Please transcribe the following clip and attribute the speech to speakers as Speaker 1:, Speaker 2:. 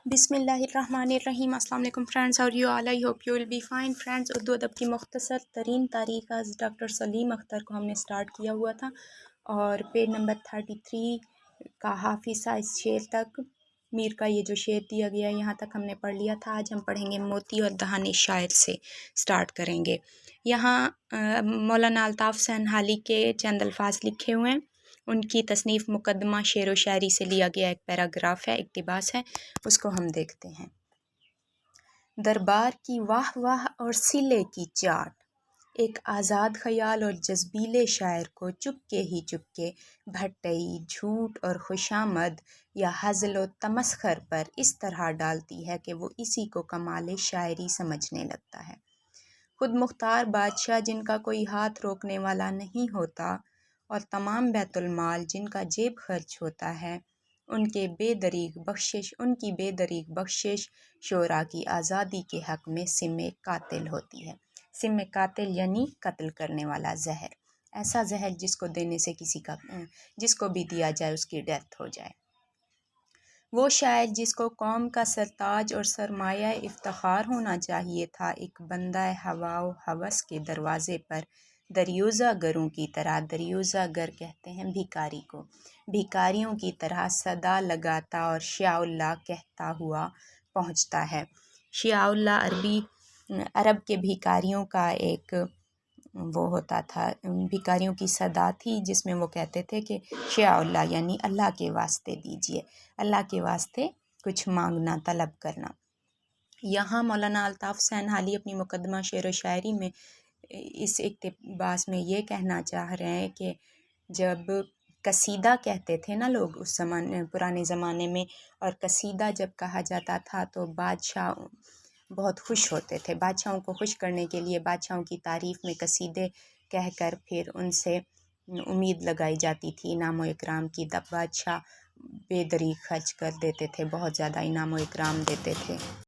Speaker 1: बिस्मिल्लाहिर्रहमानिर्रहीम। अस्सलाम वालेकुम फ्रेंड्स, और you all, I hope you will be fine friends. Urdu अदब की मुख्तसर तरीन तारीख आज डॉक्टर सलीम अख्तर को हमने स्टार्ट किया हुआ था, और पेज नंबर 33 का हाफिज़ इस शेर तक, मीर का ये जो शेर दिया गया है यहाँ तक हमने पढ़ लिया था। आज हम पढ़ेंगे मोती और दहाने शायर से स्टार्ट करेंगे। यहाँ मौलाना अल्ताफ़ सनहाली के चंद अल्फाज लिखे हुए हैं। उनकी तसनीफ़ मुकदमा शेर व शायरी से लिया गया एक पैराग्राफ है, इक़्तिबास है, उसको हम देखते हैं। दरबार की वाह वाह और सिले की चाट, एक आज़ाद ख़याल और जज्बीले शायर को चुपके ही चुपके भट्टई, झूठ और खुशामद या हज़ल व तमस्खर पर इस तरह डालती है कि वो इसी को कमाल शायरी समझने लगता है। खुद मुख्तार बादशाह, जिनका कोई हाथ रोकने वाला नहीं होता, और तमाम बैतुल माल जिनका जेब खर्च होता है, उनकी बेदरीग बख्शिश शोरा की आज़ादी के हक़ में सिम कातिल होती है। सिम कातिल यानी कत्ल करने वाला ज़हर, ऐसा ज़हर जिसको देने से जिसको भी दिया जाए उसकी डेथ हो जाए। वो शायर जिसको कौम का सरताज और सरमाया इफ्तिखार होना चाहिए था, एक बंदा हवा व हवस के दरवाज़े पर दरियोज़ा गरों की तरह, दरियोज़ा गर कहते हैं भिखारी को, भिखारियों की तरह सदा लगाता और शाउल्ला कहता हुआ पहुँचता है। शाउल्ला अरब के भिखारियों का एक वो होता था, भिखारियों की सदा थी जिसमें वो कहते थे कि शाउल्ला यानी अल्लाह के वास्ते दीजिए, अल्लाह के वास्ते कुछ मांगना, तलब करना। यहाँ मौलाना अल्ताफ़ सनहाली अपनी मुकदमा शेर व शायरी में इस इक़्तिबास में ये कहना चाह रहे हैं कि जब कसीदा कहते थे ना लोग उस पुराने ज़माने में, और कसीदा जब कहा जाता था तो बादशाह बहुत खुश होते थे। बादशाहों को खुश करने के लिए बादशाहों की तारीफ़ में कसीदे कहकर फिर उनसे उम्मीद लगाई जाती थी इनाम व इकराम की। तब बादशाह बेदरीग खर्च कर देते थे, बहुत ज़्यादा इनाम व इकराम देते थे।